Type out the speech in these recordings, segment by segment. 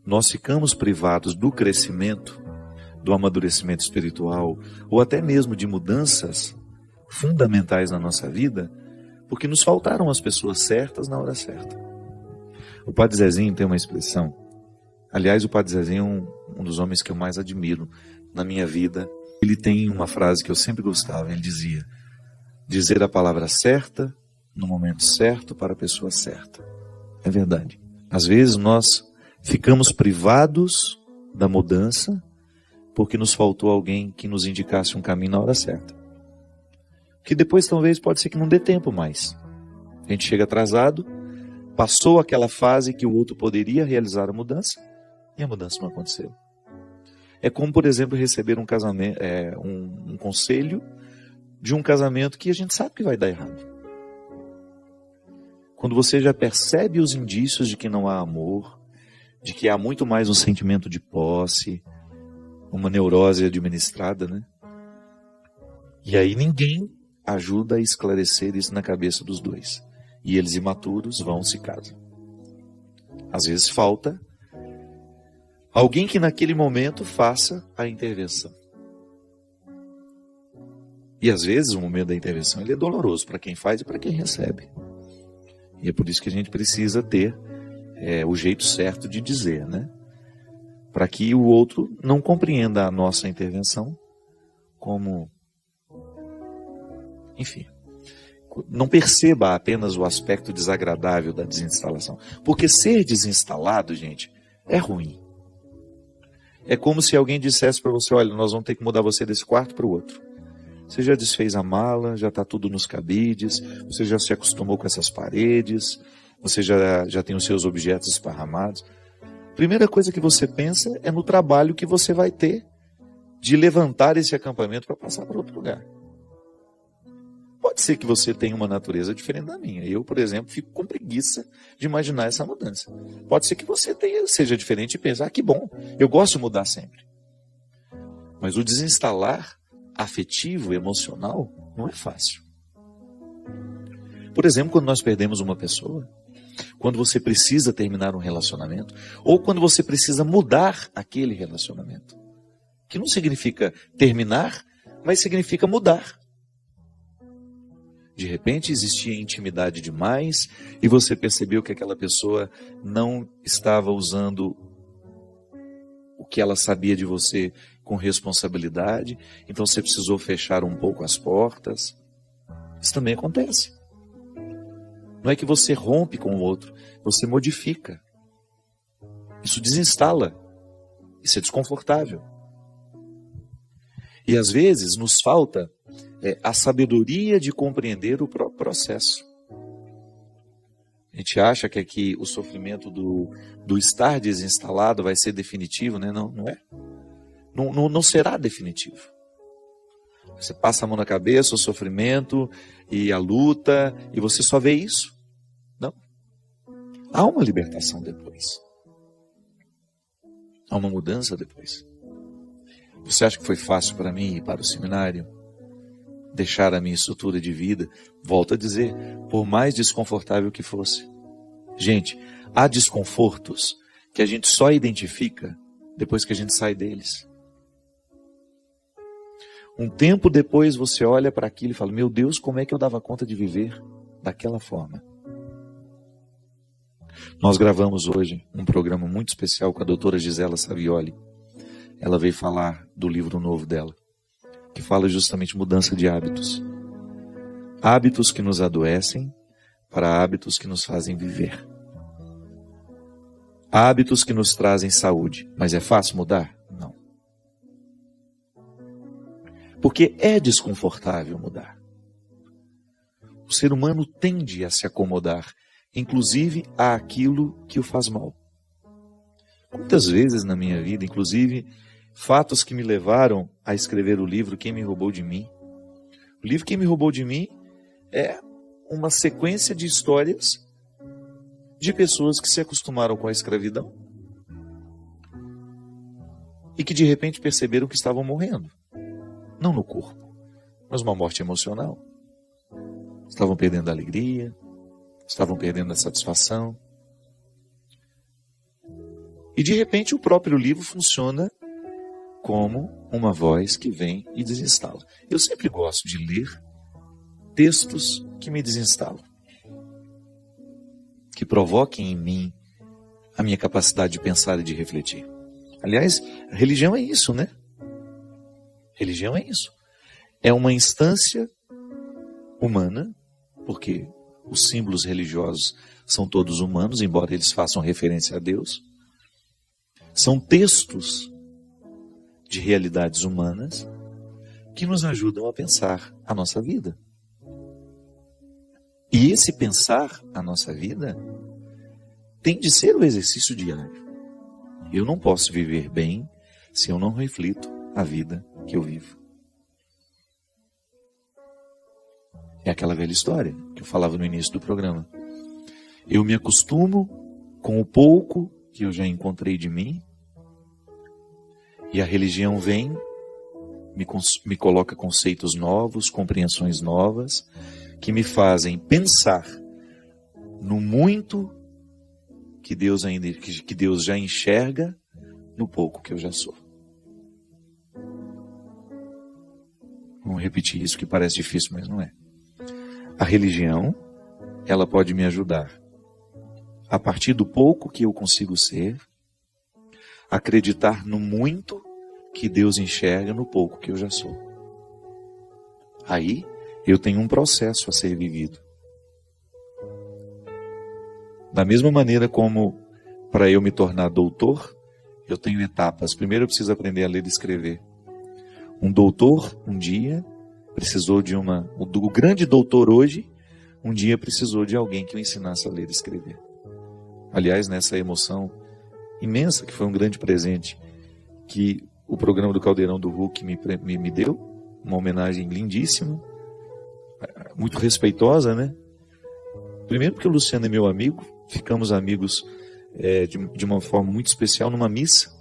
nós ficamos privados do crescimento, do amadurecimento espiritual, ou até mesmo de mudanças fundamentais na nossa vida, porque nos faltaram as pessoas certas na hora certa. O Padre Zezinho tem uma expressão, aliás, o Padre Zezinho é um dos homens que eu mais admiro na minha vida. Ele tem uma frase que eu sempre gostava, ele dizia: dizer a palavra certa, no momento certo, para a pessoa certa. É verdade. Às vezes nós ficamos privados da mudança porque nos faltou alguém que nos indicasse um caminho na hora certa. Que depois talvez pode ser que não dê tempo mais. A gente chega atrasado, passou aquela fase que o outro poderia realizar a mudança e a mudança não aconteceu. É como, por exemplo, receber um casamento, um conselho de um casamento que a gente sabe que vai dar errado. Quando você já percebe os indícios de que não há amor, de que há muito mais um sentimento de posse, uma neurose administrada, né? E aí ninguém ajuda a esclarecer isso na cabeça dos dois. E eles, imaturos, vão se casam. Às vezes falta alguém que naquele momento faça a intervenção. E às vezes o momento da intervenção ele é doloroso para quem faz e para quem recebe. E é por isso que a gente precisa ter o jeito certo de dizer, né? Para que o outro não compreenda a nossa intervenção como, enfim, não perceba apenas o aspecto desagradável da desinstalação. Porque ser desinstalado, gente, é ruim. É como se alguém dissesse para você: olha, nós vamos ter que mudar você desse quarto para o outro. Você já desfez a mala, já está tudo nos cabides, você já se acostumou com essas paredes, você já tem os seus objetos esparramados. Primeira coisa que você pensa é no trabalho que você vai ter de levantar esse acampamento para passar para outro lugar. Pode ser que você tenha uma natureza diferente da minha. Eu, por exemplo, fico com preguiça de imaginar essa mudança. Pode ser que você seja diferente e pense: que bom, eu gosto de mudar sempre. Mas o desinstalar afetivo, emocional, não é fácil. Por exemplo, quando nós perdemos uma pessoa, quando você precisa terminar um relacionamento, ou quando você precisa mudar aquele relacionamento, que não significa terminar, mas significa mudar. De repente existia intimidade demais e você percebeu que aquela pessoa não estava usando o que ela sabia de você com responsabilidade, então você precisou fechar um pouco as portas. Isso também acontece. Não é que você rompe com o outro, você modifica. Isso desinstala. Isso é desconfortável. E às vezes nos falta a sabedoria de compreender o próprio processo. A gente acha que aqui o sofrimento do estar desinstalado vai ser definitivo, né? Não é. Não será definitivo. Você passa a mão na cabeça, o sofrimento e a luta, e você só vê isso. Não. Há uma libertação depois. Há uma mudança depois. Você acha que foi fácil para mim ir para o seminário? Deixar a minha estrutura de vida? Volto a dizer, por mais desconfortável que fosse. Gente, há desconfortos que a gente só identifica depois que a gente sai deles. Um tempo depois você olha para aquilo e fala: meu Deus, como é que eu dava conta de viver daquela forma? Nós gravamos hoje um programa muito especial com a doutora Gisela Savioli. Ela veio falar do livro novo dela, que fala justamente mudança de hábitos. Hábitos que nos adoecem para hábitos que nos fazem viver. Hábitos que nos trazem saúde. Mas é fácil mudar? Não. Porque é desconfortável mudar. O ser humano tende a se acomodar, inclusive àquilo que o faz mal. Muitas vezes na minha vida, inclusive, fatos que me levaram a escrever o livro Quem Me Roubou de Mim. O livro Quem Me Roubou de Mim é uma sequência de histórias de pessoas que se acostumaram com a escravidão e que de repente perceberam que estavam morrendo. Não no corpo, mas uma morte emocional. Estavam perdendo a alegria, estavam perdendo a satisfação. E de repente o próprio livro funciona como uma voz que vem e desinstala. Eu sempre gosto de ler textos que me desinstalam, que provoquem em mim a minha capacidade de pensar e de refletir. Aliás, a religião é isso, né? Religião é isso. É uma instância humana, porque os símbolos religiosos são todos humanos, embora eles façam referência a Deus. São textos de realidades humanas que nos ajudam a pensar a nossa vida. E esse pensar a nossa vida tem de ser o exercício diário. Eu não posso viver bem se eu não reflito a vida que eu vivo. É aquela velha história que eu falava no início do programa. Eu me acostumo com o pouco que eu já encontrei de mim, e a religião vem, me coloca conceitos novos, compreensões novas, que me fazem pensar no muito que Deus já enxerga no pouco que eu já sou. Vamos repetir isso que parece difícil, mas não é. A religião, ela pode me ajudar, a partir do pouco que eu consigo ser, acreditar no muito que Deus enxerga no pouco que eu já sou. Aí, eu tenho um processo a ser vivido. Da mesma maneira como, para eu me tornar doutor, eu tenho etapas. Primeiro eu preciso aprender a ler e escrever. Um doutor, um dia, precisou de o grande doutor hoje, um dia precisou de alguém que o ensinasse a ler e escrever. Aliás, nessa emoção imensa, que foi um grande presente, que o programa do Caldeirão do Hulk me deu, uma homenagem lindíssima, muito respeitosa, né? Primeiro porque o Luciano é meu amigo, ficamos amigos de uma forma muito especial numa missa.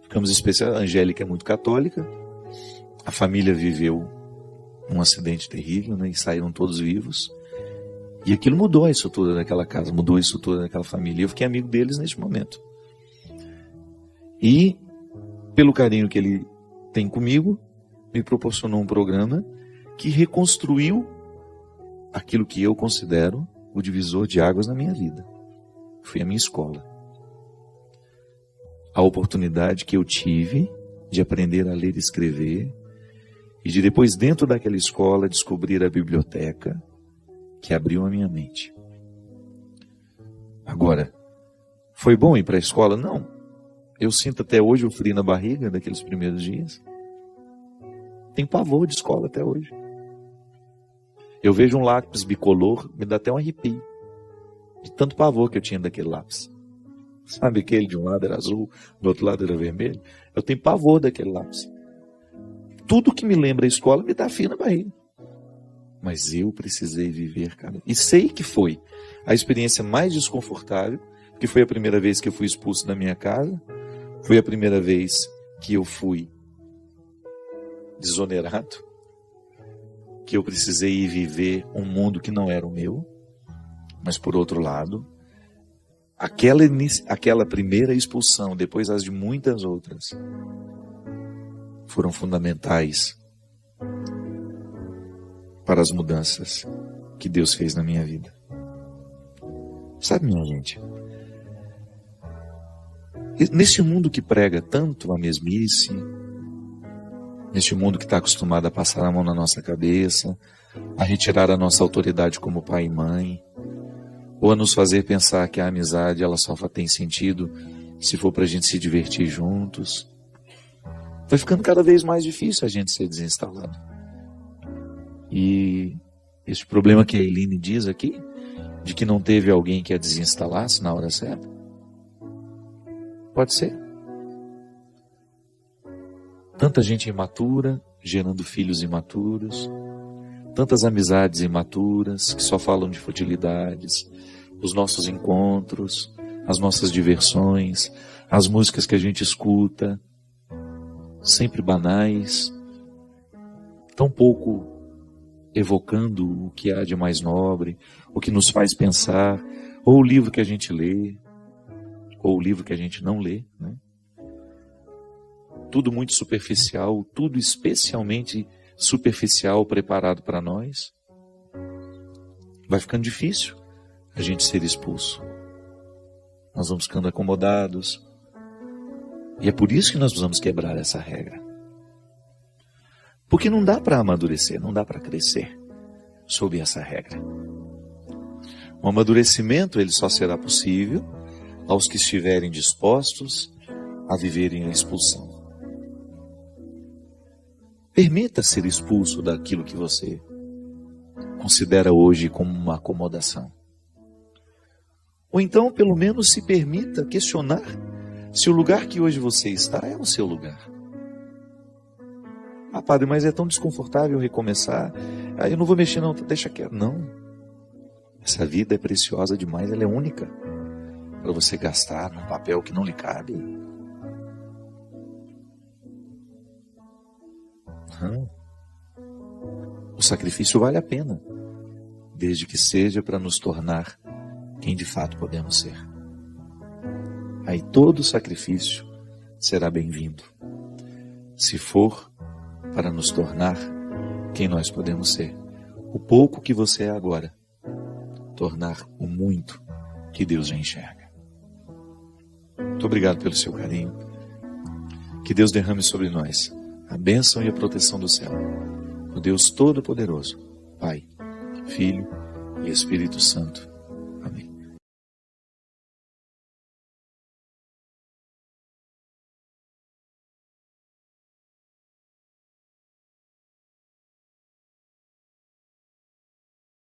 Ficamos especiais, a Angélica é muito católica, a família viveu um acidente terrível, né, e saíram todos vivos. E aquilo mudou a estrutura daquela casa, mudou a estrutura daquela família. Eu fiquei amigo deles neste momento. E, pelo carinho que ele tem comigo, me proporcionou um programa que reconstruiu aquilo que eu considero o divisor de águas na minha vida. Foi a minha escola. A oportunidade que eu tive de aprender a ler e escrever, e de depois, dentro daquela escola, descobrir a biblioteca que abriu a minha mente. Agora, foi bom ir para a escola? Não. Eu sinto até hoje o frio na barriga daqueles primeiros dias. Tenho pavor de escola até hoje. Eu vejo um lápis bicolor, me dá até um arrepio, de tanto pavor que eu tinha daquele lápis. Sabe aquele de um lado era azul, do outro lado era vermelho? Eu tenho pavor daquele lápis. Tudo que me lembra a escola me dá frio na barriga. Mas eu precisei viver, cara. E sei que foi a experiência mais desconfortável, porque foi a primeira vez que eu fui expulso da minha casa, foi a primeira vez que eu fui desonerado, que eu precisei ir viver um mundo que não era o meu. Mas por outro lado, aquela primeira expulsão, depois as de muitas outras, foram fundamentais para as mudanças que Deus fez na minha vida. Sabe, minha gente, neste mundo que prega tanto a mesmice, neste mundo que está acostumado a passar a mão na nossa cabeça, a retirar a nossa autoridade como pai e mãe, ou a nos fazer pensar que a amizade ela só tem sentido se for para a gente se divertir juntos, vai ficando cada vez mais difícil a gente ser desinstalado. E esse problema que a Eileen diz aqui, de que não teve alguém que a desinstalasse na hora certa, pode ser. Tanta gente imatura, gerando filhos imaturos, tantas amizades imaturas, que só falam de futilidades, os nossos encontros, as nossas diversões, as músicas que a gente escuta, sempre banais, tão pouco evocando o que há de mais nobre, o que nos faz pensar, ou o livro que a gente lê, ou o livro que a gente não lê, né? Tudo muito superficial, tudo especialmente superficial preparado para nós. Vai ficando difícil a gente ser expulso. Nós vamos ficando acomodados. E é por isso que nós precisamos quebrar essa regra. Porque não dá para amadurecer, não dá para crescer sob essa regra. O amadurecimento ele só será possível aos que estiverem dispostos a viverem a expulsão. Permita ser expulso daquilo que você considera hoje como uma acomodação. Ou então, pelo menos, se permita questionar se o lugar que hoje você está é o seu lugar. Ah, padre, mas é tão desconfortável recomeçar. Ah, eu não vou mexer não, deixa quieto. Não. Essa vida é preciosa demais, ela é única. Para você gastar num papel que não lhe cabe. Não. O sacrifício vale a pena, desde que seja para nos tornar quem de fato podemos ser. Aí todo sacrifício será bem-vindo, se for para nos tornar quem nós podemos ser. O pouco que você é agora, tornar o muito que Deus já enxerga. Muito obrigado pelo seu carinho. Que Deus derrame sobre nós a bênção e a proteção do céu. O Deus Todo-Poderoso, Pai, Filho e Espírito Santo.